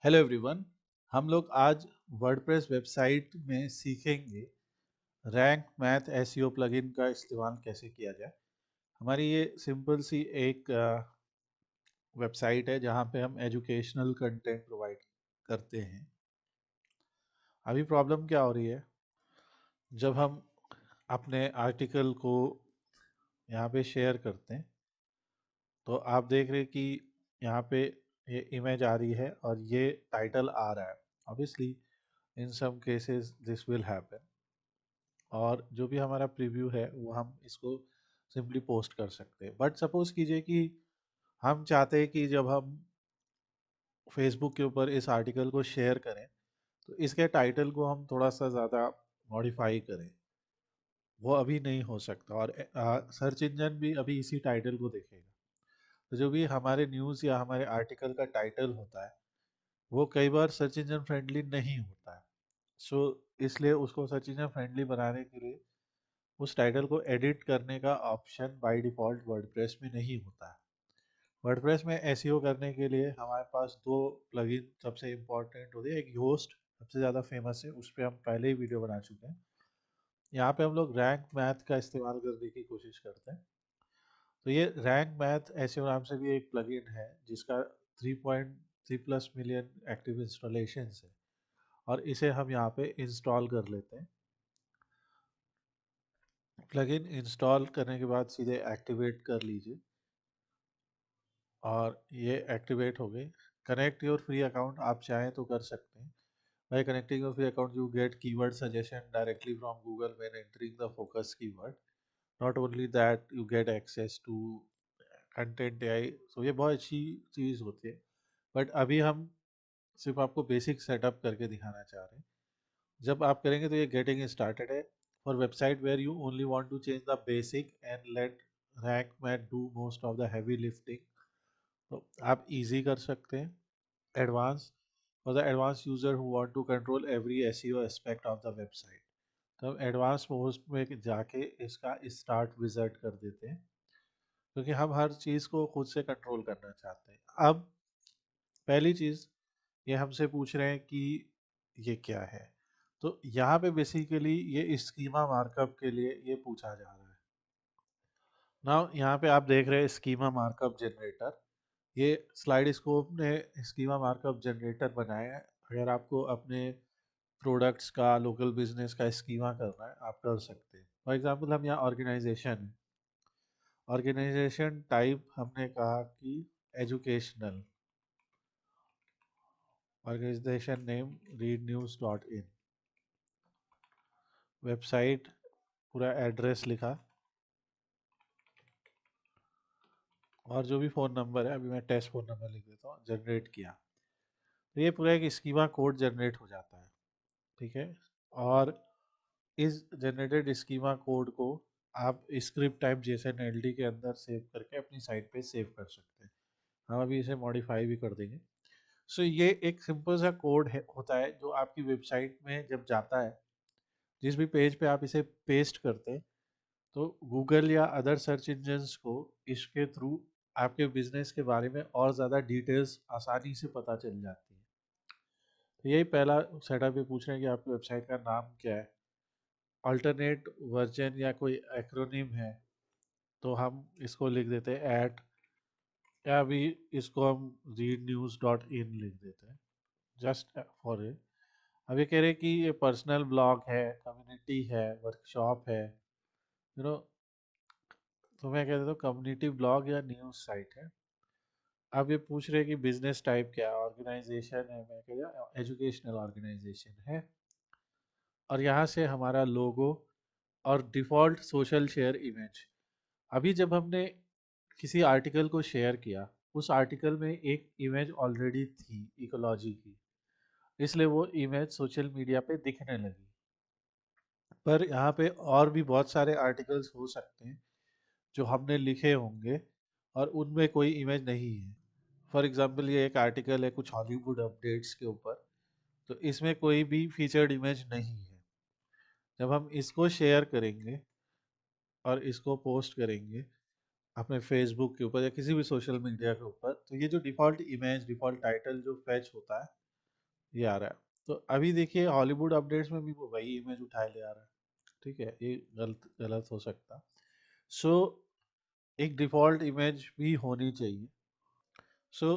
Hello everyone. हम लोग आज वर्डप्रेस वेबसाइट में सीखेंगे रैंक मैथ एसईओ प्लगइन का इस्तेमाल कैसे किया जाए। हमारी ये सिंपल सी एक वेबसाइट है जहाँ पे हम एजुकेशनल कंटेंट प्रोवाइड करते हैं। अभी प्रॉब्लम क्या हो रही है, जब हम अपने आर्टिकल को यहाँ पे शेयर करते हैं तो आप देख रहे हैं कि यहाँ पे ये इमेज आ रही है और ये टाइटल आ रहा है। Obviously in some cases this will happen, और जो भी हमारा प्रीव्यू है वो हम इसको सिंपली पोस्ट कर सकते हैं। बट सपोज कीजिए कि हम चाहते हैं कि जब हम फेसबुक के ऊपर इस आर्टिकल को शेयर करें तो इसके टाइटल को हम थोड़ा सा ज़्यादा मॉडिफाई करें। वो अभी नहीं हो सकता, और सर्च इंजन भी अभी इसी टाइटल को देखेगा। तो जो भी हमारे न्यूज़ या हमारे आर्टिकल का टाइटल होता है वो कई बार सर्च इंजन फ्रेंडली नहीं होता है। सो इसलिए उसको सर्च इंजन फ्रेंडली बनाने के लिए उस टाइटल को एडिट करने का ऑप्शन बाय डिफ़ॉल्ट वर्डप्रेस में नहीं होता है। वर्डप्रेस में एसईओ करने के लिए हमारे पास दो प्लगइन सबसे इम्पोर्टेंट होते हैं। एक योस्ट सबसे ज़्यादा फेमस है, उस पर हम पहले ही वीडियो बना चुके हैं। यहाँ पे हम लोग रैंक मैथ का इस्तेमाल करने की कोशिश करते हैं। तो ये रैंक मैथ एसईओ नाम से भी एक प्लगइन है जिसका 3.3+ मिलियन एक्टिव इंस्टॉलेशन है, और इसे हम यहाँ पे इंस्टॉल कर लेते हैं। प्लगइन इंस्टॉल करने के बाद सीधे एक्टिवेट कर लीजिए, और ये एक्टिवेट हो गई। कनेक्ट योर फ्री अकाउंट आप चाहें तो कर सकते हैं। By connecting your free account you get keyword suggestion directly from Google when entering the focus keyword. Not only that, you get access to content AI. So ये बहुत अच्छी चीज़ होती है। बट अभी हम सिर्फ आपको बेसिक सेटअप करके दिखाना चाह रहे हैं। जब आप करेंगे तो ये गेटिंग स्टार्टेड है for website where you only want to change the basic and let Rank Math do most of the heavy lifting. तो आप इजी कर सकते हैं। Advance for the advance user who want to control every SEO aspect of the website. तो हम advance mode में जाके इसका स्टार्ट विजिट कर देते हैं, क्योंकि हम हर चीज़ को खुद से कंट्रोल करना चाहते हैं। अब पहली चीज़, ये हमसे पूछ रहे हैं कि ये क्या है। तो यहाँ पे बेसिकली ये स्कीमा मार्कअप के लिए ये पूछा जा रहा है। नाउ यहाँ पे आप देख रहे हैं स्कीमा मार्कअप जनरेटर। ये स्लाइड स्कोप ने स्कीमा मार्कअप जनरेटर बनाया है। अगर आपको अपने प्रोडक्ट्स का, लोकल बिजनेस का स्कीमा करना है आप कर सकते हैं। फॉर एग्जांपल हम यहाँ ऑर्गेनाइजेशन है, ऑर्गेनाइजेशन टाइप हमने कहा कि educational, organisation name read news dot in, website पूरा एड्रेस लिखा, और जो भी फ़ोन नंबर है, अभी मैं टेस्ट फ़ोन नंबर लिख देता हूँ, जनरेट किया। तो ये पूरा एक स्कीमा कोड जनरेट हो जाता है। ठीक है, और इस जनरेटेड स्कीमा कोड को आप स्क्रिप्ट टाइप JSON-LD के अंदर सेव करके अपनी साइट पे सेव कर सकते हैं। हम अभी इसे मॉडिफाई भी कर देंगे। सो ये एक सिंपल सा कोड है, होता है जो आपकी वेबसाइट में जब जाता है, जिस भी पेज पे आप इसे पेस्ट करते हैं, तो गूगल या अदर सर्च इंजन्स को इसके थ्रू आपके बिजनेस के बारे में और ज़्यादा डिटेल्स आसानी से पता चल जाती है। तो यही पहला सेटअप ये पूछ रहे हैं कि आपकी वेबसाइट का नाम क्या है। अल्टरनेट वर्जन या कोई एक्रोनिम है तो हम इसको लिख देते हैं एट, या अभी इसको हम रीड न्यूज़ डॉट इन लिख देते हैं जस्ट फॉर इट। अब ये कह रहे हैं कि ये पर्सनल ब्लॉग है, कम्युनिटी है, वर्कशॉप है, यू नो। तो मैं कह देता हूँ कम्युनिटी ब्लॉग या न्यूज़ साइट है। अब ये पूछ रहे हैं कि बिजनेस टाइप क्या है, ऑर्गेनाइजेशन है, मैं कह दिया एजुकेशनल ऑर्गेनाइजेशन है। और यहाँ से हमारा लोगो और डिफ़ॉल्ट सोशल शेयर इमेज। अभी जब हमने किसी आर्टिकल को शेयर किया, उस आर्टिकल में एक इमेज ऑलरेडी थी इकोलॉजी की, इसलिए वो इमेज सोशल मीडिया पे दिखने लगी। पर यहाँ पे और भी बहुत सारे आर्टिकल्स हो सकते हैं जो हमने लिखे होंगे और उनमें कोई इमेज नहीं है। फॉर एग्जांपल ये एक आर्टिकल है कुछ हॉलीवुड अपडेट्स के ऊपर, तो इसमें कोई भी फीचर्ड इमेज नहीं है। जब हम इसको शेयर करेंगे और इसको पोस्ट करेंगे अपने फेसबुक के ऊपर या किसी भी सोशल मीडिया के ऊपर, तो ये जो डिफ़ॉल्ट इमेज, डिफ़ॉल्ट टाइटल जो फैच होता है ये आ रहा है। तो अभी देखिए हॉलीवुड अपडेट्स में भी वो वही इमेज उठाए ले आ रहा है। ठीक है, ये गलत गलत हो सकता। सो एक डिफ़ॉल्ट इमेज भी होनी चाहिए। सो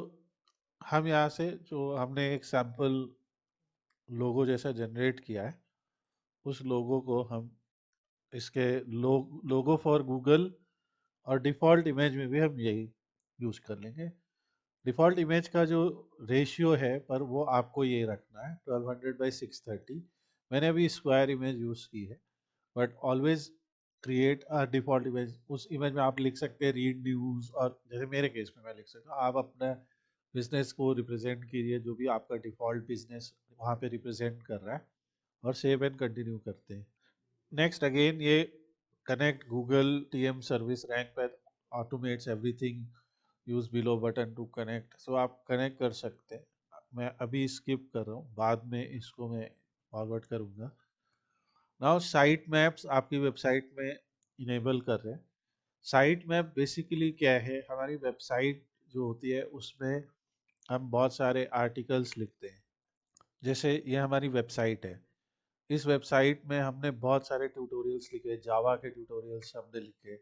हम यहाँ से जो हमने एक सैम्पल लोगो जैसा जनरेट किया है, उस लोगो को हम इसके लोगो फॉर गूगल और डिफ़ॉल्ट इमेज में भी हम यही यूज़ कर लेंगे। डिफ़ॉल्ट इमेज का जो रेशियो है पर वो आपको ये रखना है 1200 बाई 630। मैंने अभी स्क्वायर इमेज यूज़ की है, but always create a default image. उस इमेज में आप लिख सकते हैं रीड न्यूज़, और जैसे मेरे केस में मैं लिख सकता हूँ आप अपना बिजनेस को रिप्रेजेंट कीजिए, जो भी आपका डिफ़ॉल्ट बिजनेस वहाँ पे रिप्रेजेंट कर रहा है, और सेव एंड कंटिन्यू करते हैं। नेक्स्ट अगेन ये connect Google TM service rank pad automates everything, use below button to connect. So आप कनेक्ट कर सकते हैं। मैं अभी स्किप कर रहा हूँ, बाद में इसको मैं फॉरवर्ड करूँगा। नाउ साइट मैप्स आपकी वेबसाइट में इनेबल कर रहे हैं। साइट मैप बेसिकली क्या है, हमारी वेबसाइट जो होती है उसमें हम बहुत सारे आर्टिकल्स लिखते हैं। जैसे ये हमारी वेबसाइट है, इस वेबसाइट में हमने बहुत सारे ट्यूटोरियल्स लिखे, जावा के ट्यूटोरियल्स हमने लिखे,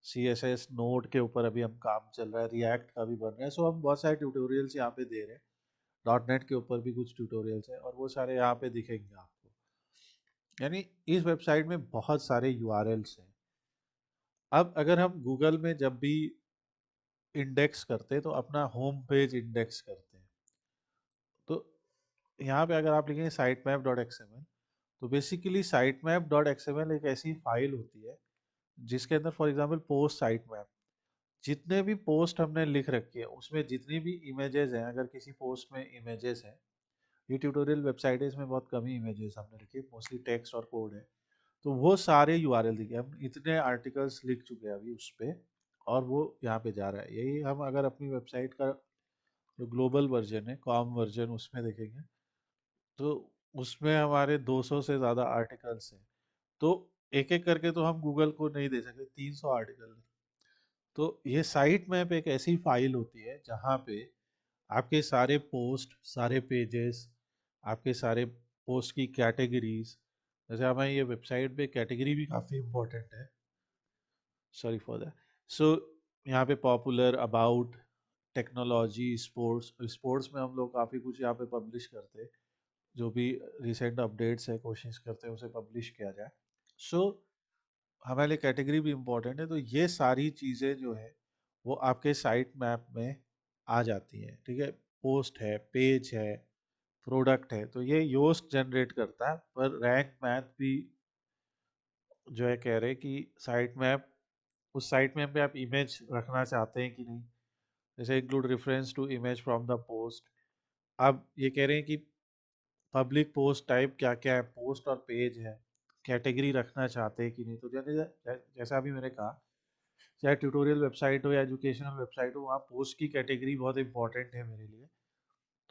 सी एस एस नोड के ऊपर अभी हम काम चल रहा है, रिएक्ट का भी बन रहा है। सो हम बहुत सारे ट्यूटोरियल्स यहाँ पे दे रहे हैं, डॉट नेट के ऊपर भी कुछ ट्यूटोरियल्स हैं, और वो सारे यहाँ पे दिखेंगे आपको। यानी इस वेबसाइट में बहुत सारे यूआरएल्स हैं। अब अगर हम गूगल में जब भी इंडेक्स करते हैं तो अपना होम पेज इंडेक्स करते हैं, तो यहाँ पे अगर आप लिखेंगे साइट मैप डॉट एक्सएमएल, तो basically site map dot XML एक ऐसी फाइल होती है जिसके अंदर for example post site map, जितने भी पोस्ट हमने लिख रखी है उसमें जितनी भी इमेजेस हैं, अगर किसी पोस्ट में इमेजेस हैं, ये ट्यूटोरियल वेबसाइट है, इसमें बहुत कम ही इमेजेस हमने लिखी है, मोस्टली टेक्स्ट और कोड है। तो वो सारे यूआरएल दिखे, हम इतने आर्टिकल्स लिख चुके हैं अभी उस पे, और वो यहाँ पे जा रहा है। यही हम अगर अपनी वेबसाइट का जो ग्लोबल वर्जन है, कॉम वर्जन, उसमें देखेंगे तो उसमें हमारे 200 से ज़्यादा आर्टिकल्स हैं। तो एक एक करके तो हम गूगल को नहीं दे सकते, 300 आर्टिकल। तो ये साइट मैप एक ऐसी फाइल होती है जहाँ पे आपके सारे पोस्ट, सारे पेजेस, आपके सारे पोस्ट की कैटेगरीज, जैसे हमारी ये वेबसाइट पे कैटेगरी भी काफ़ी इम्पोर्टेंट है, सॉरी फॉर दैट। सो यहाँ पे popular, about, technology, sports, sports में हम लोग काफ़ी कुछ यहाँ पे पब्लिश करते हैं, जो भी रिसेंट अपडेट्स है कोशिश करते हैं उसे पब्लिश किया जाए। सो हमारे लिए कैटेगरी भी इम्पोर्टेंट है। तो ये सारी चीज़ें जो है वो आपके साइट मैप में आ जाती हैं। ठीक है, पोस्ट है, पेज है, प्रोडक्ट है, तो ये योस्ट जनरेट करता है। पर रैंक मैथ भी जो है कह रहे हैं कि साइट मैप, उस साइट मैप पे आप इमेज रखना चाहते हैं कि नहीं, जैसे include reference to image from the post. अब ये कह रहे हैं कि पब्लिक पोस्ट टाइप क्या क्या है, पोस्ट और पेज है, कैटेगरी रखना चाहते हैं कि नहीं। तो जैसे जैसा अभी मैंने कहा, चाहे ट्यूटोरियल वेबसाइट हो या एजुकेशनल वेबसाइट हो, वहाँ पोस्ट की कैटेगरी बहुत इंपॉर्टेंट है मेरे लिए,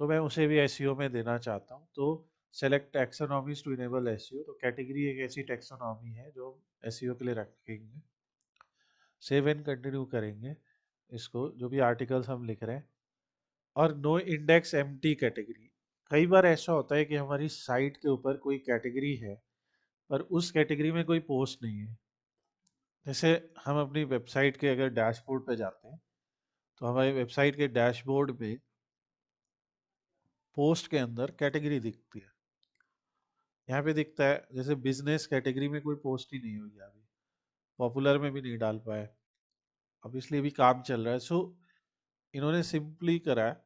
तो मैं उसे भी एसईओ में देना चाहता हूँ। तो सेलेक्ट टैक्सोनॉमीज टू इनेबल एसईओ, तो कैटेगरी एक ऐसी टैक्सोनॉमी है जो एसईओ के लिए रखेंगे। सेव एंड कंटिन्यू करेंगे इसको, जो भी आर्टिकल्स हम लिख रहे हैं। और नो इंडेक्स एम्प्टी कैटेगरी, कई बार ऐसा होता है कि हमारी साइट के ऊपर कोई कैटेगरी है पर उस कैटेगरी में कोई पोस्ट नहीं है। जैसे हम अपनी वेबसाइट के अगर डैशबोर्ड पे जाते हैं, तो हमारी वेबसाइट के डैशबोर्ड पे पोस्ट के अंदर कैटेगरी दिखती है। यहाँ पे दिखता है जैसे बिजनेस कैटेगरी में कोई पोस्ट ही नहीं हुई है अभी, पॉपुलर में भी नहीं डाल पाए, अब इसलिए भी काम चल रहा है। सो इन्होंने सिंपली करा है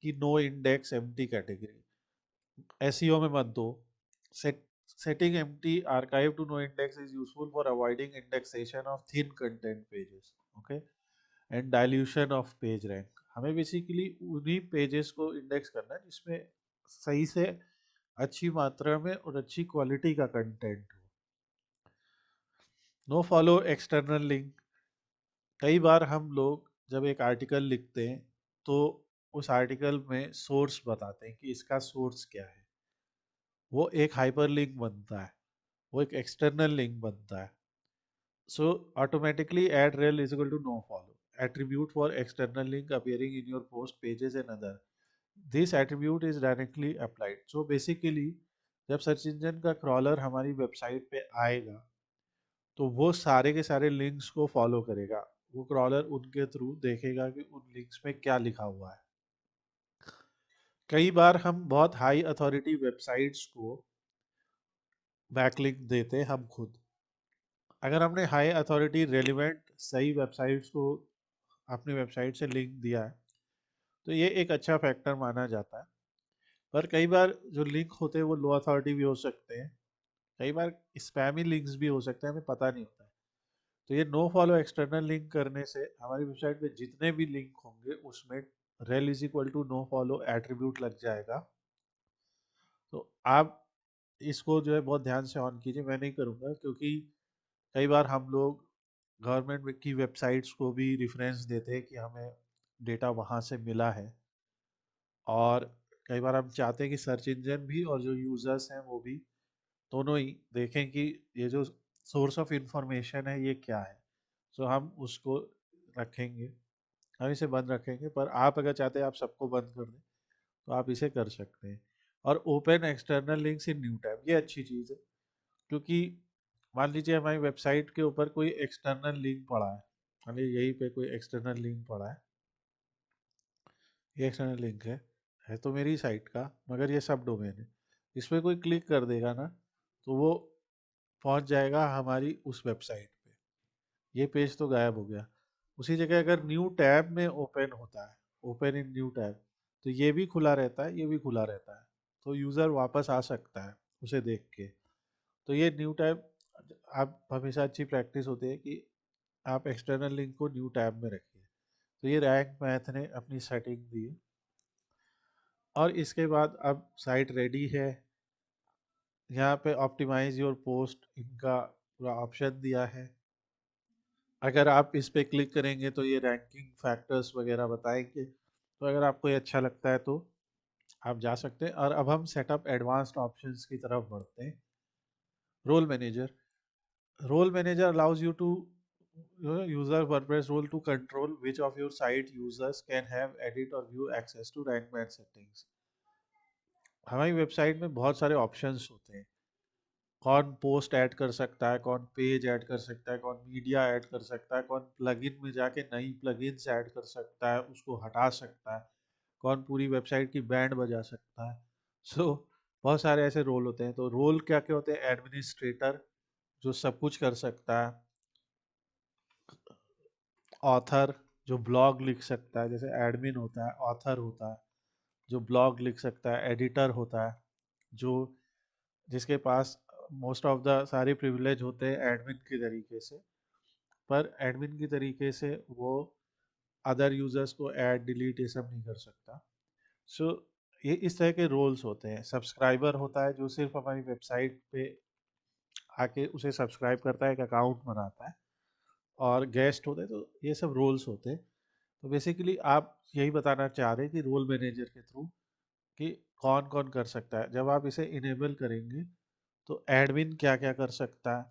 कि no index empty category, SEO में मत दो। Set setting empty archive to no index is useful for avoiding indexation of thin content pages, okay, and dilution of page rank. हमें बेसिकली उन्हीं पेजेस को इंडेक्स करना है जिसमें सही से अच्छी मात्रा में और अच्छी क्वालिटी का कंटेंट हो। नो फॉलो एक्सटर्नल लिंक, कई बार हम लोग जब एक आर्टिकल लिखते हैं तो उस आर्टिकल में सोर्स बताते हैं कि इसका सोर्स क्या है, वो एक हाइपर लिंक बनता है, वो एक एक्सटर्नल लिंक बनता है। So automatically add rel is equal to no follow attribute for external link appearing in your post pages and other. This attribute is directly applied. So basically जब search engine का crawler हमारी website पे आएगा तो वो सारे के सारे लिंक्स को फॉलो करेगा। वो क्रॉलर उनके थ्रू देखेगा कि उन लिंक्स में क्या लिखा हुआ है। कई बार हम बहुत हाई अथॉरिटी वेबसाइट्स को बैकलिंक देते हैं हम खुद। अगर हमने हाई अथॉरिटी रेलिवेंट सही वेबसाइट्स को अपनी वेबसाइट से लिंक दिया है तो ये एक अच्छा फैक्टर माना जाता है। पर कई बार जो लिंक होते हैं वो लो अथॉरिटी भी हो सकते हैं। कई बार स्पैमी लिंक्स भी हो सकते हैं, हमें पता नहीं होता है। तो ये नो फॉलो एक्सटर्नल लिंक करने से हमारी वेबसाइट पे जितने भी लिंक होंगे उसमें rel is equal to no follow attribute लग जाएगा। तो आप इसको जो है बहुत ध्यान से ऑन कीजिए। मैं नहीं करूँगा क्योंकि कई बार हम लोग गवर्नमेंट की वेबसाइट्स को भी रेफरेंस देते हैं कि हमें डेटा वहाँ से मिला है। और कई बार हम चाहते हैं कि सर्च इंजन भी और जो यूज़र्स हैं वो भी दोनों ही देखें कि ये जो सोर्स ऑफ इंफॉर्मेशन है ये क्या है। सो हम उसको रखेंगे, हम इसे बंद रखेंगे। पर आप अगर चाहते हैं आप सबको बंद कर दें तो आप इसे कर सकते हैं। और open external links in new tab, ये अच्छी चीज़ है। क्योंकि मान लीजिए हमारी वेबसाइट के ऊपर कोई एक्सटर्नल लिंक पड़ा है, मान लीजिए यहीं पे कोई एक्सटर्नल लिंक पड़ा है, ये एक्सटर्नल लिंक है तो मेरी साइट का, मगर ये सब डोमेन है। इस पर कोई क्लिक कर देगा ना तो वो पहुंच जाएगा हमारी उस वेबसाइट पे। ये पेज तो गायब हो गया। उसी जगह अगर न्यू टैब में ओपन होता है, ओपन इन न्यू टैब, तो ये भी खुला रहता है, ये भी खुला रहता है। तो यूज़र वापस आ सकता है उसे देख के। तो ये न्यू टैब आप हमेशा अच्छी प्रैक्टिस होती है कि आप एक्सटर्नल लिंक को न्यू टैब में रखिए। तो ये रैंक मैथ ने अपनी सेटिंग दी है। और इसके बाद अब साइट रेडी है। यहाँ पे ऑप्टिमाइज योर पोस्ट इनका पूरा ऑप्शन दिया है। अगर आप इस पे क्लिक करेंगे तो ये रैंकिंग फैक्टर्स वगैरह बताएंगे। तो अगर आपको ये अच्छा लगता है तो आप जा सकते हैं। और अब हम सेटअप एडवांस्ड ऑप्शंस की तरफ बढ़ते हैं। Role manager, role manager allows you to user WordPress role to control which of your site users can have edit or view access to rank match settings। हमारी वेबसाइट में बहुत सारे options होते हैं। कौन पोस्ट ऐड कर सकता है, कौन पेज ऐड कर सकता है, कौन मीडिया ऐड कर सकता है, कौन प्लगइन में जाके नई प्लगइन्स ऐड कर सकता है, उसको हटा सकता है, कौन पूरी वेबसाइट की बैंड बजा सकता है। बहुत सारे ऐसे रोल होते हैं। तो रोल क्या क्या होते हैं? एडमिनिस्ट्रेटर जो सब कुछ कर सकता है, ऑथर जो ब्लॉग लिख सकता है, जैसे एडमिन होता है, ऑथर होता है जो ब्लॉग लिख सकता है, एडिटर होता है जो जिसके पास मोस्ट ऑफ द सारे प्रिविलेज होते हैं एडमिन की तरीके से। पर एडमिन की तरीके से वो अदर यूजर्स को ऐड डिलीट ये सब नहीं कर सकता। सो ये इस तरह के रोल्स होते हैं। सब्सक्राइबर होता है जो सिर्फ हमारी वेबसाइट पे आके उसे सब्सक्राइब करता है, एक अकाउंट बनाता है। और गेस्ट होते हैं। तो ये सब रोल्स होते हैं। तो बेसिकली आप यही बताना चाह रहे हैं कि रोल मैनेजर के थ्रू कि कौन कौन कर सकता है। जब आप इसे इनेबल करेंगे तो एडमिन क्या क्या कर सकता है,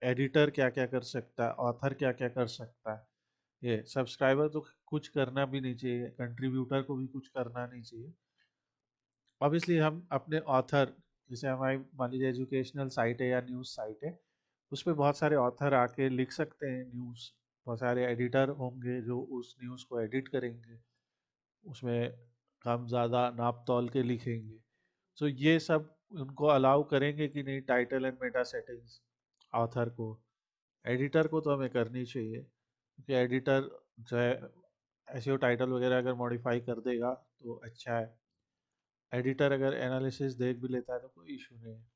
एडिटर क्या क्या कर सकता है, ऑथर क्या क्या कर सकता है। ये सब्सक्राइबर तो कुछ करना भी नहीं चाहिए, कंट्रीब्यूटर को भी कुछ करना नहीं चाहिए। ऑब्वियसली हम अपने ऑथर, जैसे हमारी मान लीजिए एजुकेशनल साइट है या न्यूज़ साइट है, उस पर बहुत सारे ऑथर आके लिख सकते हैं न्यूज़। बहुत सारे एडिटर होंगे जो उस न्यूज़ को एडिट करेंगे, उसमें कम ज़्यादा नाप तौल के लिखेंगे। सो ये सब उनको अलाउ करेंगे कि नहीं, title and Meta settings author को। एडिटर को तो हमें करनी चाहिए क्योंकि एडिटर जो है एसईओ टाइटल वगैरह अगर मॉडिफाई कर देगा तो अच्छा है। एडिटर अगर एनालिसिस देख भी लेता है तो कोई इशू नहीं है।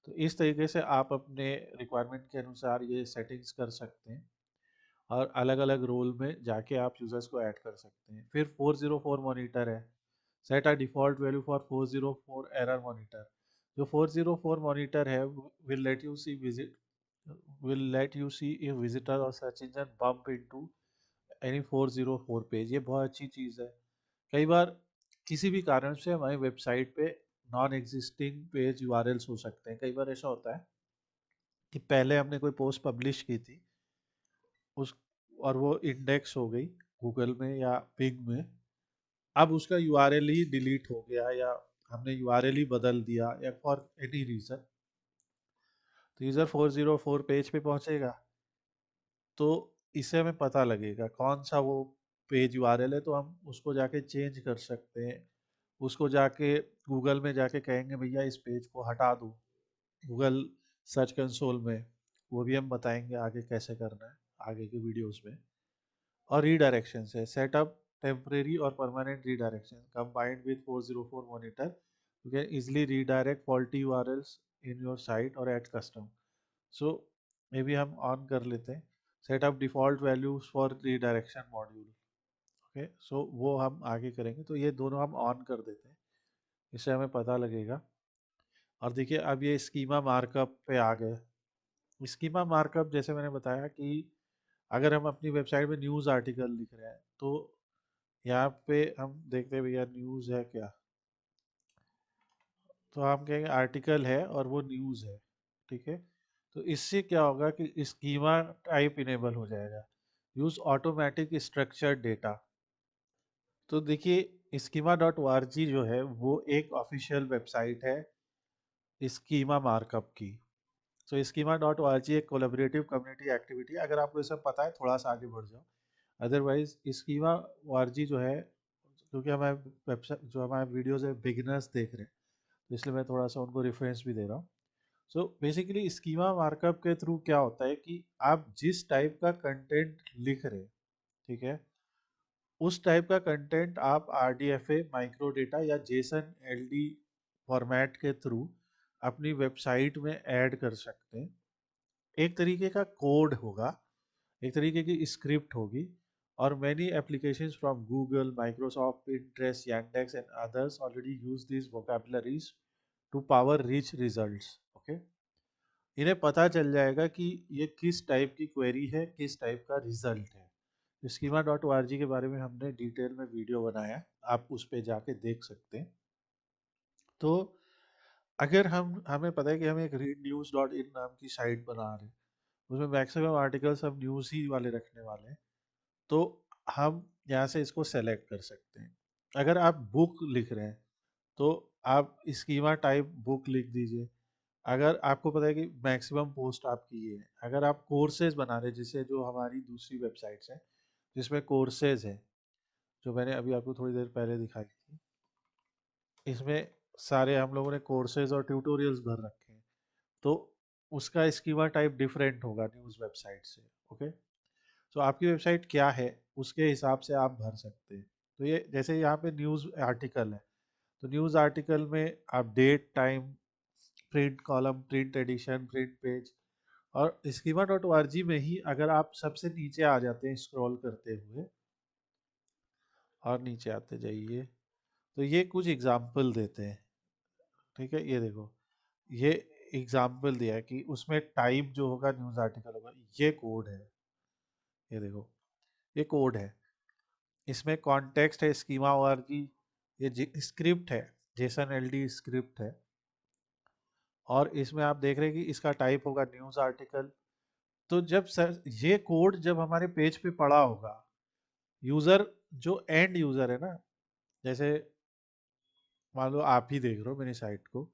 तो इस तरीके से आप अपने रिक्वायरमेंट के अनुसार ये सेटिंग्स कर सकते हैं। और अलग अलग रोल में जाके आप यूजर्स को ऐड कर सकते हैं। फिर 404 मॉनिटर है। Set a default value for 404 error monitor. जो 404 मॉनिटर है will let you see visit will let you see if visitor or search engine bump into any 404 page. ये बहुत अच्छी चीज़ है। कई बार किसी भी कारण से हमारी वेबसाइट पे नॉन एग्जिस्टिंग पेज यूआरएल्स हो सकते हैं। कई बार ऐसा होता है कि पहले हमने कोई पोस्ट पब्लिश की थी उस और वो इंडेक्स हो गई गूगल में या पिंग में, अब उसका यूआरएल ही डिलीट हो गया या हमने यूआरएल ही बदल दिया या फॉर एनी रीजन, तो यूजर 404 पेज पे पहुंचेगा। तो इससे हमें पता लगेगा कौन सा वो पेज यूआरएल है, तो हम उसको जाके चेंज कर सकते हैं। उसको जाके गूगल में जाके कहेंगे भैया इस पेज को हटा दो, गूगल सर्च कंसोल में। वो भी हम बताएंगे आगे कैसे करना है आगे की वीडियोस में। और रीडायरेक्शन है, सेटअप टेम्परेरी और permanent redirection combined with 404 monitor, you can easily redirect faulty URLs in your site और add custom. So maybe हम ऑन कर लेते हैं, setup default values for redirection module. Okay, so वो हम आगे करेंगे, तो ये दोनों हम ऑन कर देते हैं, इससे हमें पता लगेगा। और देखिए अब ये स्कीमा मार्कअप पे आ गए। स्कीमा मार्कअप जैसे मैंने बताया कि अगर हम अपनी वेबसाइट में न्यूज़ आर्टिकल लिख रहे हैं, तो यहाँ पे हम देखते हैं भैया न्यूज़ है क्या, तो हम कहेंगे आर्टिकल है और वो न्यूज़ है। ठीक है, तो इससे क्या होगा कि स्कीमा टाइप इनेबल हो जाएगा, यूज ऑटोमेटिक स्ट्रक्चर्ड डेटा। तो देखिए स्कीमा डॉट ओ जो है वो एक ऑफिशियल वेबसाइट है स्कीमा मार्कअप की। सो स्कीमा डॉट ओ एक कोलेबरेटिव कम्युनिटी एक्टिविटी, अगर आपको ये सब पता है थोड़ा सा आगे बढ़ जाओ। अदरवाइज स्कीमा ओ जो है, क्योंकि हमारे वेबसाइट जो हमारे वीडियोज है बिगिनर्स देख रहे हैं, तो इसलिए मैं थोड़ा सा उनको रेफरेंस भी दे रहा हूँ। सो बेसिकली स्कीमा मार्कअप के थ्रू क्या होता है कि आप जिस टाइप का कंटेंट लिख रहे हैं, ठीक है, उस टाइप का कंटेंट आप आरडीएफए, माइक्रो डेटा या जेसन एलडी फॉर्मेट के थ्रू अपनी वेबसाइट में ऐड कर सकते हैं। एक तरीके का कोड होगा, एक तरीके की स्क्रिप्ट होगी। और many applications from Google, Microsoft, Pinterest, Yandex and others already use this vocabularies to power rich results. Okay, इन्हें पता चल जाएगा कि ये किस टाइप की क्वेरी है, किस टाइप का रिजल्ट है। स्कीमा डॉट ओ के बारे में हमने डिटेल में वीडियो बनाया, आप उस पर जाके देख सकते हैं। तो अगर हमें पता है कि हम एक रीड न्यूज़ डॉट इन नाम की साइट बना रहे हैं, उसमें मैक्सिमम आर्टिकल्स हम न्यूज़ ही वाले रखने वाले हैं, तो हम यहाँ से इसको सेलेक्ट कर सकते हैं। अगर आप बुक लिख रहे हैं तो आप स्कीमा टाइप बुक लिख दीजिए। अगर आपको पता है कि मैक्सिमम पोस्ट आपकी ये है, अगर आप कोर्सेज बना रहे हैं, जैसे जो हमारी दूसरी वेबसाइट्स हैं जिसमें कोर्सेज है, जो मैंने अभी आपको थोड़ी देर पहले दिखाई थी, इसमें सारे हम लोगों ने कोर्सेज और ट्यूटोरियल्स भर रखे हैं, तो उसका स्कीमा टाइप डिफरेंट होगा न्यूज़ वेबसाइट से। ओके, तो आपकी वेबसाइट क्या है उसके हिसाब से आप भर सकते हैं। तो ये जैसे यहाँ पे न्यूज़ आर्टिकल है, तो न्यूज़ आर्टिकल में आप date, time, print column, print edition, print page. और स्कीमा डॉट ओ में ही अगर आप सबसे नीचे आ जाते हैं स्क्रॉल करते हुए और नीचे आते जाइए, तो ये कुछ एग्जाम्पल देते हैं। ठीक है, ये देखो, ये एग्जाम्पल दिया है कि उसमें टाइप जो होगा न्यूज़ आर्टिकल होगा, ये कोड है। ये देखो, ये कोड है, इसमें कॉन्टेक्स्ट है स्कीमा ओ ये स्क्रिप्ट है, जेसन एलडी स्क्रिप्ट है। और इसमें आप देख रहे हैं कि इसका टाइप होगा न्यूज़ आर्टिकल। तो जब सर ये कोड जब हमारे पेज पे पड़ा होगा, यूजर जो एंड यूजर है ना, जैसे मान लो आप ही देख रहे हो मेरी साइट को,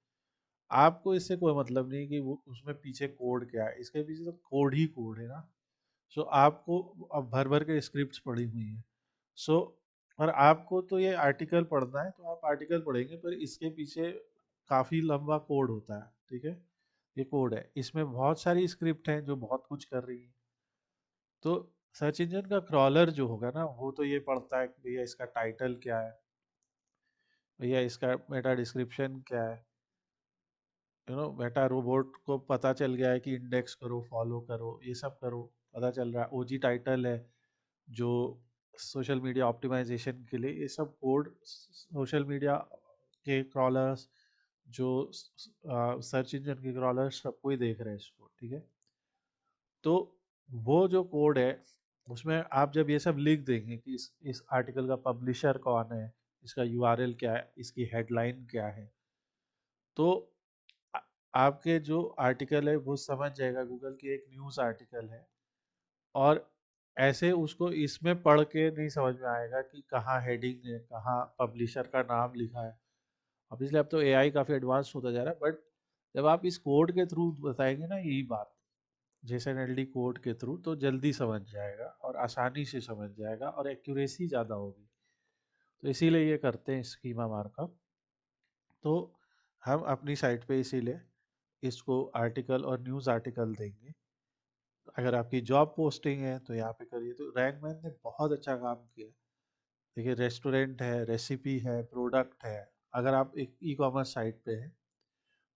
आपको इससे कोई मतलब नहीं कि वो उसमें पीछे कोड क्या है, इसके पीछे तो कोड ही कोड है ना। सो आपको अब भर भर के स्क्रिप्ट्स पड़ी हुई हैं। सो और आपको तो ये आर्टिकल पढ़ना है तो आप आर्टिकल पढ़ेंगे, पर इसके पीछे काफ़ी लंबा कोड होता है। ठीक है, ये कोड है, इसमें बहुत सारी स्क्रिप्ट हैं जो बहुत कुछ कर रही है। तो सर्च इंजन का क्रॉलर जो होगा ना, वो तो ये पढ़ता है कि भैया इसका टाइटल क्या है, भैया इसका मेटा डिस्क्रिप्शन क्या है। मेटा रोबोट को पता चल गया है कि इंडेक्स करो, फॉलो करो, ये सब करो, पता चल रहा है। ओजी टाइटल है जो सोशल मीडिया ऑप्टिमाइजेशन के लिए, ये सब कोड सोशल मीडिया के क्रॉलर्स, जो सर्च इंजन के क्रॉलर्स, सबको ही देख रहे हैं इसको। ठीक है, तो वो जो कोड है उसमें आप जब ये सब लिख देंगे कि इस आर्टिकल का पब्लिशर कौन है, इसका यूआरएल क्या है, इसकी हेडलाइन क्या है, तो आ- आपके जो आर्टिकल है वो समझ जाएगा गूगल की एक न्यूज़ आर्टिकल है। और ऐसे उसको इसमें पढ़ के नहीं समझ में आएगा कि कहाँ हेडिंग है, कहाँ पब्लिशर का नाम लिखा है। अब इसलिए अब तो एआई काफ़ी एडवांस होता जा रहा है, बट जब आप इस कोड के थ्रू बताएंगे ना यही बात, जेएसएनएलडी कोड के थ्रू, तो जल्दी समझ जाएगा और आसानी से समझ जाएगा और एक्यूरेसी ज़्यादा होगी। तो इसीलिए ये करते हैं स्कीमा मार्कअप। तो हम अपनी साइट पे इसीलिए इसको आर्टिकल और न्यूज़ आर्टिकल देंगे। अगर आपकी जॉब पोस्टिंग है तो यहाँ पे करिए। तो रैंकमैन ने बहुत अच्छा काम किया। देखिए, रेस्टोरेंट है, रेसिपी है, प्रोडक्ट है। अगर आप एक ई कॉमर्स साइट पे हैं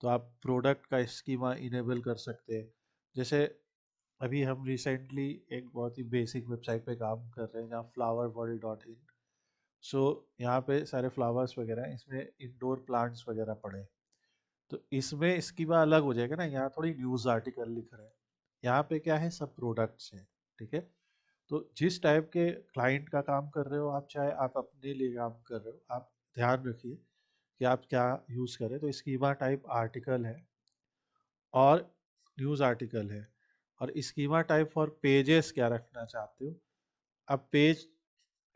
तो आप प्रोडक्ट का स्कीमा इनेबल कर सकते हैं। जैसे अभी हम रिसेंटली एक बहुत ही बेसिक वेबसाइट पे काम कर रहे हैं जहाँ flowerworld.in। सो यहाँ पे सारे फ्लावर्स वगैरह हैं, इसमें इंडोर प्लांट्स वगैरह पड़े हैं। तो इसमें स्कीमा अलग हो जाएगा ना, यहाँ थोड़ी न्यूज़ आर्टिकल लिख रहे हैं, यहाँ पे क्या है, सब प्रोडक्ट्स हैं। ठीक है। तो जिस टाइप के क्लाइंट का काम कर रहे हो आप, चाहे आप अपने लिए काम कर रहे हो, आप ध्यान रखिए कि आप क्या यूज़ करें। तो स्कीमा टाइप आर्टिकल है और न्यूज़ आर्टिकल है। और स्कीमा टाइप फॉर पेजेस क्या रखना चाहते हो। अब पेज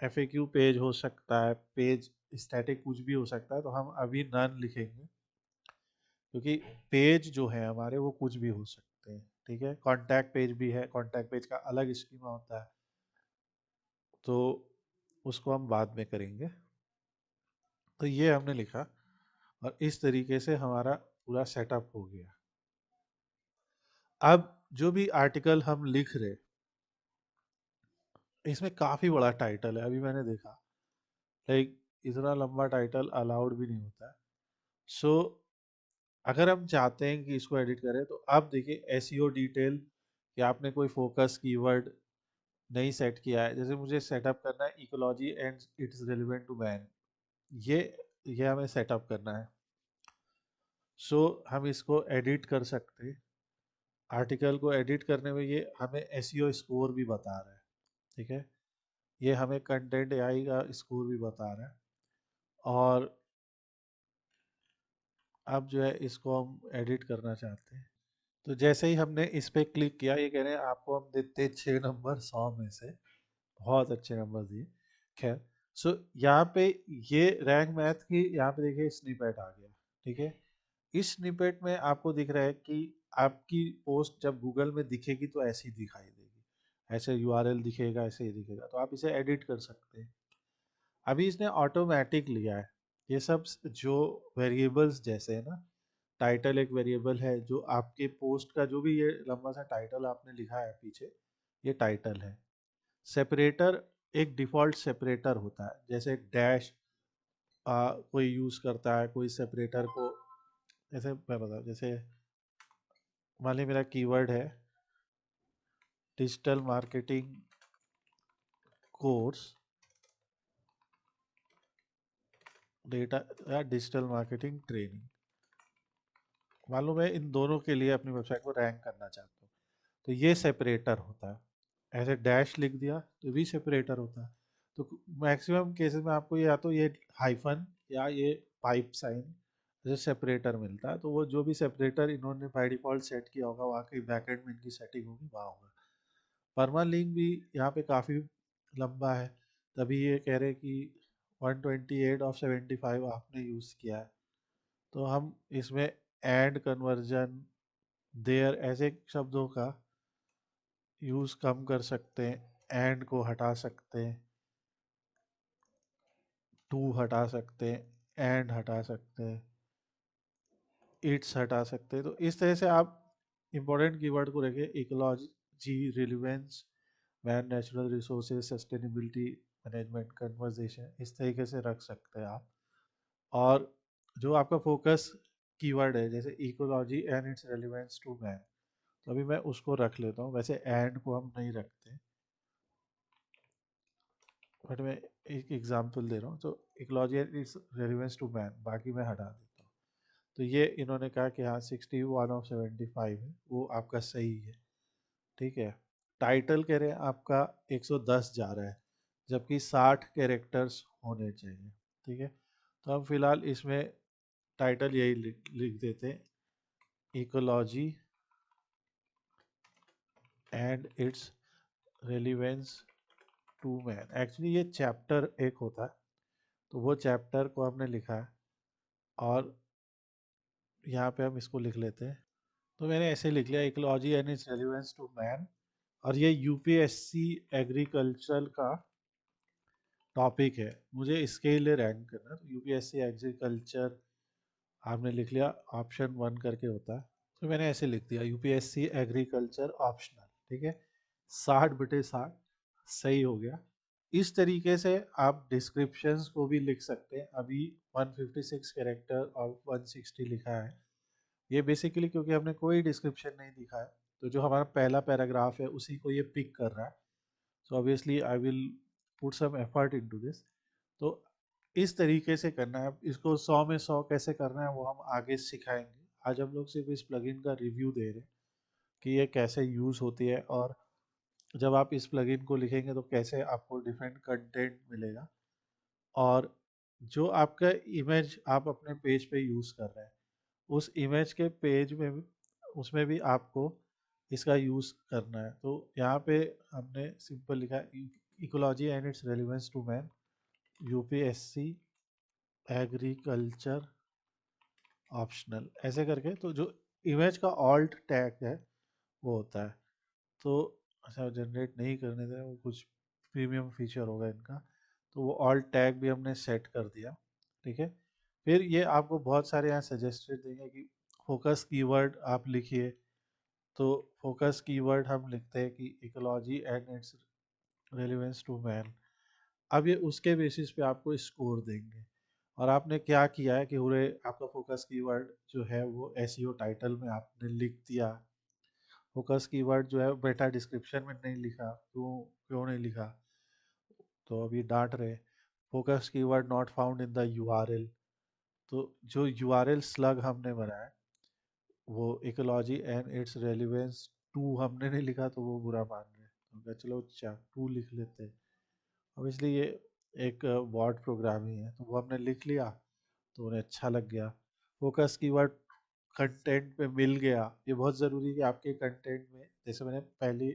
एफएक्यू पेज हो सकता है, पेज स्टैटिक कुछ भी हो सकता है, तो हम अभी नन लिखेंगे क्योंकि पेज जो है हमारे वो कुछ भी हो सकते हैं। ठीक है। कॉन्टैक्ट पेज भी है, कॉन्टैक्ट पेज का अलग स्कीमा होता है, तो उसको हम बाद में करेंगे। तो ये हमने लिखा और इस तरीके से हमारा पूरा सेटअप हो गया। अब जो भी आर्टिकल हम लिख रहे, इसमें काफ़ी बड़ा टाइटल है, अभी मैंने देखा, लाइक इतना लंबा टाइटल अलाउड भी नहीं होता है। सो अगर हम चाहते हैं कि इसको एडिट करें तो आप देखिए एसईओ डिटेल, कि आपने कोई फोकस कीवर्ड नहीं सेट किया है। जैसे मुझे सेटअप करना है ecology and its relevant to man, ये ये हमें सेटअप करना है। सो हम इसको एडिट कर सकते हैं। आर्टिकल को एडिट करने में ये हमें एसईओ स्कोर भी बता रहा है। ठीक है। ये हमें कंटेंट एआई का स्कोर भी बता रहा है। और अब जो है इसको हम एडिट करना चाहते हैं। तो जैसे ही हमने इस पे क्लिक किया, ये कह रहे हैं आपको हम देते हैं 6 नंबर 100 में से। बहुत अच्छे नंबर दिए। खैर, सो यहाँ पे ये रैंक मैथ की यहाँ पे देखिए स्निपेट आ गया। ठीक है। इस स्निपेट में आपको दिख रहा है कि आपकी पोस्ट जब गूगल में दिखेगी तो ऐसी दिखाई देगी, ऐसे यूआरएल दिखेगा, ऐसे ही दिखेगा। तो आप इसे एडिट कर सकते हैं। अभी इसने ऑटोमेटिक लिया है ये सब जो वेरिएबल्स, जैसे है ना, टाइटल एक वेरिएबल है, जो आपके पोस्ट का जो भी ये लंबा सा टाइटल आपने लिखा है पीछे, ये टाइटल है। सेपरेटर एक डिफ़ॉल्ट सेपरेटर होता है, जैसे डैश कोई यूज़ करता है, कोई सेपरेटर को, जैसे मैं बताऊँ, जैसे मान लीजिए मेरा कीवर्ड है डिजिटल मार्केटिंग कोर्स, डेटा या डिजिटल मार्केटिंग ट्रेनिंग। मालूम है इन दोनों के लिए अपनी वेबसाइट को रैंक करना चाहता हूँ, तो ये सेपरेटर होता है। ऐसे डैश लिख दिया तो भी सेपरेटर होता है। तो मैक्सिमम केसेस में आपको या तो ये हाइफन या ये पाइप साइन जैसे सेपरेटर मिलता है। तो वो जो भी सेपरेटर इन्होंने बाय डिफॉल्ट सेट किया होगा, वहाँ के बैकएंड में इनकी सेटिंग होगी, वहाँ होगा। परमालिंक भी यहाँ पे काफ़ी लंबा है, तभी ये कह रहे कि 128/75 आपने यूज़ किया है। तो हम इसमें एंड, कन्वर्जन, देयर ऐसे शब्दों का यूज़ कम कर सकते हैं। एंड को हटा सकते हैं, टू हटा सकते हैं, एंड हटा सकते हैं, इट्स हटा सकते हैं। तो इस तरह से आप इंपॉर्टेंट कीवर्ड को रखें, ecology, relevance, man, natural resources, sustainability, management, conversation, इस तरीके से रख सकते हैं आप। और जो आपका फोकस कीवर्ड है, जैसे ecology and its relevance to man, तो अभी मैं उसको रख लेता हूँ। वैसे एंड को हम नहीं रखते, बट मैं एक एग्जांपल दे रहा हूँ। तो ecology and its relevance to man, बाकी मैं हटा देता हूँ। तो ये इन्होंने कहा कि हाँ 61/75 है, वो आपका सही है। ठीक है। टाइटल कह रहे हैं आपका 110 जा रहा है, जबकि 60 कैरेक्टर्स होने चाहिए। ठीक है। तो हम फिलहाल इसमें टाइटल यही लिख देते हैं, ecology and its relevance to man, actually ये चैप्टर एक होता है, तो वो चैप्टर को हमने लिखा है और यहाँ पे हम इसको लिख लेते हैं। तो मैंने ऐसे लिख लिया, ecology and its relevance to man, और ये यूपीएससी एग्रीकल्चर का टॉपिक है, मुझे इसके लिए रैंक करना है। तो यूपीएससी एग्रीकल्चर आपने लिख लिया, ऑप्शन 1 करके होता है, तो मैंने ऐसे लिख दिया यूपीएससी एग्रीकल्चर ऑप्शनल, ठीक है, 60/60 सही हो गया। इस तरीके से आप डिस्क्रिप्शंस को भी लिख सकते हैं। अभी 156 कैरेक्टर और 160 लिखा है, ये बेसिकली क्योंकि हमने कोई डिस्क्रिप्शन नहीं दिखा है, तो जो हमारा पहला पैराग्राफ है उसी को ये पिक कर रहा है। So obviously I will put some effort into this. तो इस तरीके से करना है। इसको 100 में 100 कैसे करना है वो हम आगे सिखाएंगे। आज हम लोग सिर्फ इस प्लगइन का रिव्यू दे रहे हैं कि ये कैसे यूज़ होती है, और जब आप इस प्लगइन को लिखेंगे तो कैसे आपको डिफरेंट कंटेंट मिलेगा, और जो आपका इमेज आप अपने पेज पे यूज़ कर रहे हैं उस इमेज के पेज में भी, उसमें भी आपको इसका यूज़ करना है। तो यहाँ पे हमने सिंपल लिखा है ecology and its relevance to man, UPSC agriculture optional, ऐसे करके। तो जो इमेज का ऑल्ट टैग है वो होता है। तो अच्छा, जनरेट नहीं करने दें, वो कुछ प्रीमियम फीचर होगा इनका, तो वो ऑल्ट टैग भी हमने सेट कर दिया, ठीक है। फिर ये आपको बहुत सारे यहाँ सजेस्टेड देंगे कि फोकस कीवर्ड आप लिखिए। तो फोकस कीवर्ड हम लिखते हैं कि ecology and its relevance to man. अब ये उसके बेसिस पे आपको स्कोर देंगे, और आपने क्या किया है कि पूरे आपका फोकस कीवर्ड जो है वो एसईओ टाइटल में आपने लिख दिया। फोकस कीवर्ड जो है बेटा डिस्क्रिप्शन में नहीं लिखा, क्यों क्यों नहीं लिखा, तो अभी डांट रहे। Focus keyword not found in the URL, तो जो यूआरएल स्लग हमने बनाया वो ecology and its relevance to हमने नहीं लिखा, तो वो बुरा मान रहे हैं, तो कहा चलो अच्छा 2 लिख लेते हैं। अब इसलिए ये एक वर्ड प्रोग्राम ही है, तो वो हमने लिख लिया, तो उन्हें अच्छा लग गया। फोकस कीवर्ड कंटेंट में मिल गया, ये बहुत ज़रूरी है कि आपके कंटेंट में, जैसे मैंने पहले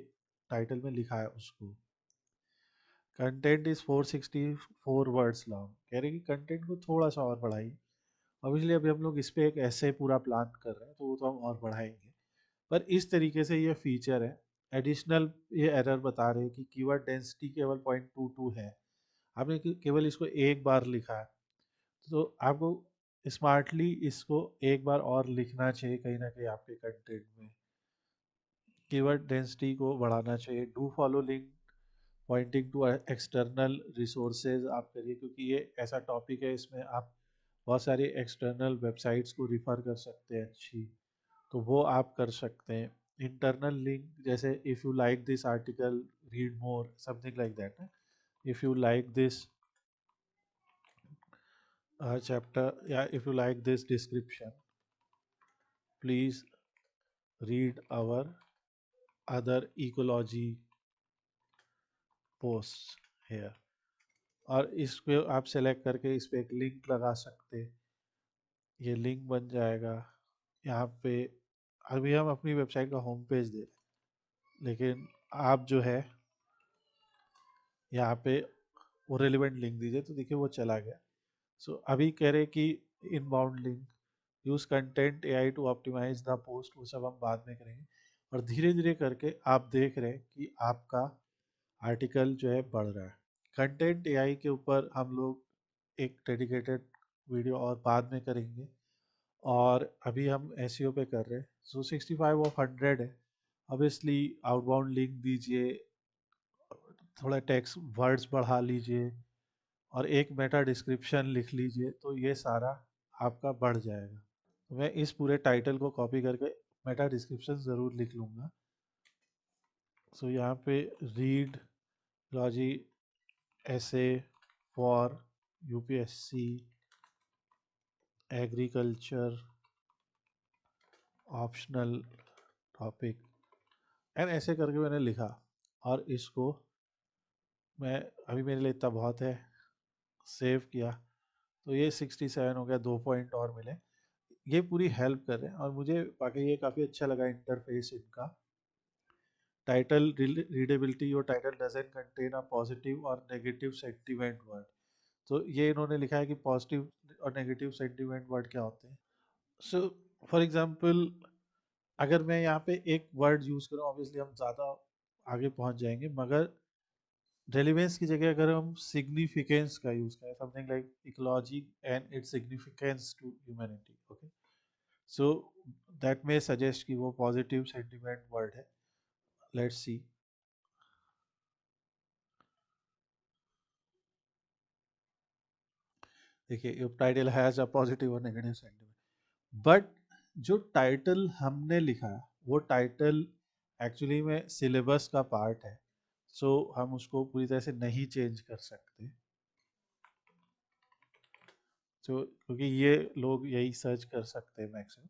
टाइटल में लिखा है उसको, कंटेंट इज़ 464 वर्ड्स लॉन्ग, कह रहे कि कंटेंट को थोड़ा सा और बढ़ाइए। अब इसलिए अभी हम लोग इस पे एक ऐसे पूरा प्लान कर रहे हैं, तो वो तो हम और बढ़ाएंगे। पर इस तरीके से ये फीचर है। एडिशनल ये एरर बता रहे हैं कि कीवर्ड डेंसिटी केवल 0.22 है, आपने केवल इसको एक बार लिखा है, तो आपको स्मार्टली इसको एक बार और लिखना चाहिए कहीं ना कहीं आपके कंटेंट में। कीवर्ड डेंसिटी को बढ़ाना चाहिए। Do follow link pointing to external resources आप करिए, क्योंकि ये ऐसा टॉपिक है इसमें आप बहुत सारी एक्सटर्नल वेबसाइट्स को रिफ़र कर सकते हैं अच्छी, तो वो आप कर सकते हैं। इंटरनल लिंक जैसे if you like this article read more, something like that. If you like this chapter, yeah, if you like this description, please read our other ecology posts here। और इसको आप सेलेक्ट करके इस पे एक link लगा सकते हैं, ये लिंक बन जाएगा यहाँ पे। अभी हम अपनी वेबसाइट का होम पेज दे रहे हैं, लेकिन आप जो है यहाँ पे वो रेलिवेंट लिंक दीजिए, तो देखिए वो चला गया। सो अभी कह रहे कि inbound link, use content AI to optimise the post, वो सब हम बाद में करेंगे। और धीरे धीरे करके आप देख रहे हैं कि आपका आर्टिकल जो है बढ़ रहा है। कंटेंट एआई के ऊपर हम लोग एक डेडिकेटेड वीडियो और बाद में करेंगे, और अभी हम एसईओ पे कर रहे हैं। सो 65/100 है। ऑब्वियसली आउटबाउंड लिंक दीजिए, थोड़ा टेक्स्ट वर्ड्स बढ़ा लीजिए, और एक मेटा डिस्क्रिप्शन लिख लीजिए, तो ये सारा आपका बढ़ जाएगा। तो मैं इस पूरे टाइटल को कॉपी करके मेटा डिस्क्रिप्शन ज़रूर लिख लूँगा। सो यहाँ पे रीड लॉजी ऐसे for UPSC agriculture optional topic, and ऐसे करके मैंने लिखा, और इसको मैं, अभी मेरे लिए इतना बहुत है, सेव किया, तो ये 67 हो गया, 2 पॉइंट और मिले। ये पूरी हेल्प कर रहे हैं, और मुझे बाकी ये काफ़ी अच्छा लगा इंटरफेस इनका। Title readability, your title doesn't contain a positive और नेगेटिव सेंटीमेंट वर्ड। तो ये इन्होंने लिखा है कि पॉजिटिव और नेगेटिव सेंटीमेंट वर्ड क्या होते हैं। सो फॉर एग्जांपल, अगर मैं यहाँ पे एक वर्ड यूज करूँ, ऑब्वियसली हम ज़्यादा आगे पहुँच जाएंगे, मगर रेलिवेंस की जगह अगर हम सिग्निफिकेंस का यूज करें, something like ecology and its significance to humanity, okay, so that may suggest कि वो पॉजिटिव सेंटीमेंट वर्ड है। Let's see. देखिए, टाइटल हैज अ पॉजिटिव और नेगेटिव सेंटीमेंट, बट जो टाइटल हमने लिखा है वो टाइटल एक्चुअली में सिलेबस का पार्ट है, सो हम उसको पूरी तरह से नहीं चेंज कर सकते। तो क्योंकि ये लोग यही सर्च कर सकते हैं मैक्सिमम,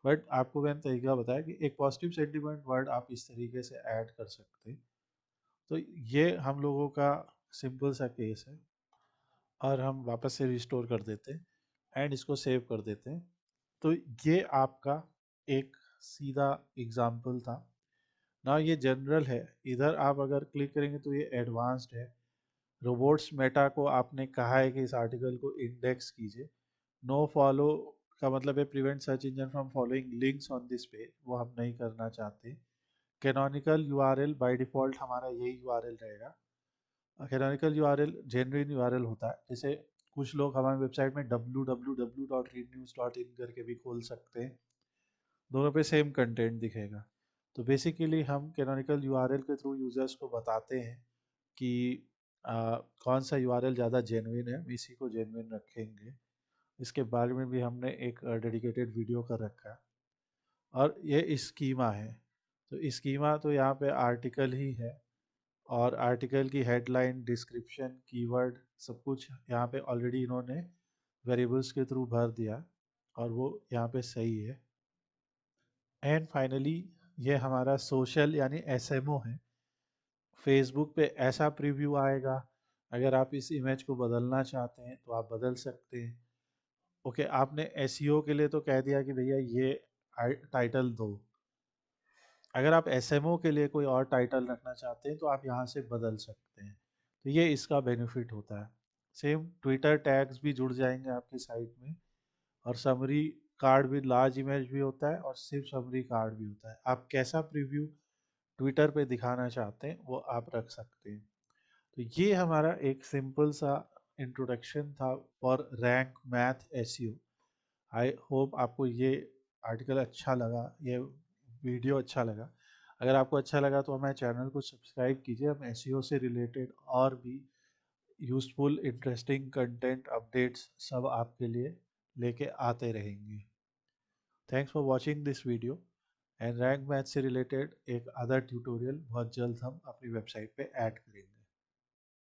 बट आपको मैंने तरीका बताया कि एक पॉजिटिव सेंटीमेंट वर्ड आप इस तरीके से ऐड कर सकते हैं। तो ये हम लोगों का सिंपल सा केस है, और हम वापस से रिस्टोर कर देते हैं एंड इसको सेव कर देते हैं। तो ये आपका एक सीधा एग्जाम्पल था ना, ये जनरल है। इधर आप अगर क्लिक करेंगे तो ये एडवांस्ड है। रोबोट्स मेटा को आपने कहा है कि इस आर्टिकल को इंडेक्स कीजिए। नो फॉलो का मतलब है prevent search engine from following links on this page, वो हम नहीं करना चाहते। कैनोनिकल यूआरएल बाय डिफॉल्ट हमारा यही यूआरएल रहेगा। कैनोनिकल यूआरएल जेन्युइन यूआरएल होता है, जैसे कुछ लोग हमारी वेबसाइट में www.readnews.in करके भी खोल सकते हैं, दोनों पे सेम कंटेंट दिखेगा। तो बेसिकली हम कैनोनिकल यूआरएल के थ्रू यूजर्स को बताते हैं कि कौन सा यूआरएल ज़्यादा जेन्युइन है, हम इसी को जेन्युइन रखेंगे। इसके बारे में भी हमने एक डेडिकेटेड वीडियो कर रखा है। और ये स्कीमा है, तो स्कीमा तो यहाँ पे आर्टिकल ही है, और आर्टिकल की हेडलाइन, डिस्क्रिप्शन, कीवर्ड, सब कुछ यहाँ पे ऑलरेडी इन्होंने वेरिएबल्स के थ्रू भर दिया, और वो यहाँ पे सही है। एंड फाइनली ये हमारा सोशल यानी एसएमओ है। फेसबुक पे ऐसा प्रीव्यू आएगा, अगर आप इस इमेज को बदलना चाहते हैं तो आप बदल सकते हैं। ओके, आपने एसईओ के लिए तो कह दिया कि भैया ये टाइटल दो, अगर आप एसएमओ के लिए कोई और टाइटल रखना चाहते हैं तो आप यहाँ से बदल सकते हैं। तो ये इसका बेनिफिट होता है। सेम ट्विटर टैग्स भी जुड़ जाएंगे आपकी साइट में, और समरी कार्ड भी, लार्ज इमेज भी होता है और सिर्फ समरी कार्ड भी होता है। आप कैसा प्रीव्यू ट्विटर पे दिखाना चाहते हैं वो आप रख सकते हैं। तो ये हमारा एक सिंपल सा इंट्रोडक्शन था for rank math SEO. I hope आपको ये आर्टिकल अच्छा लगा, ये वीडियो अच्छा लगा। अगर आपको अच्छा लगा तो हमारे चैनल को सब्सक्राइब कीजिए, हम एसईओ से रिलेटेड और भी यूज़फुल इंटरेस्टिंग कंटेंट अपडेट्स सब आपके लिए लेके आते रहेंगे। Thanks for watching this video, and rank math से रिलेटेड एक अदर ट्यूटोरियल बहुत जल्द हम अपनी वेबसाइट पे ऐड करेंगे।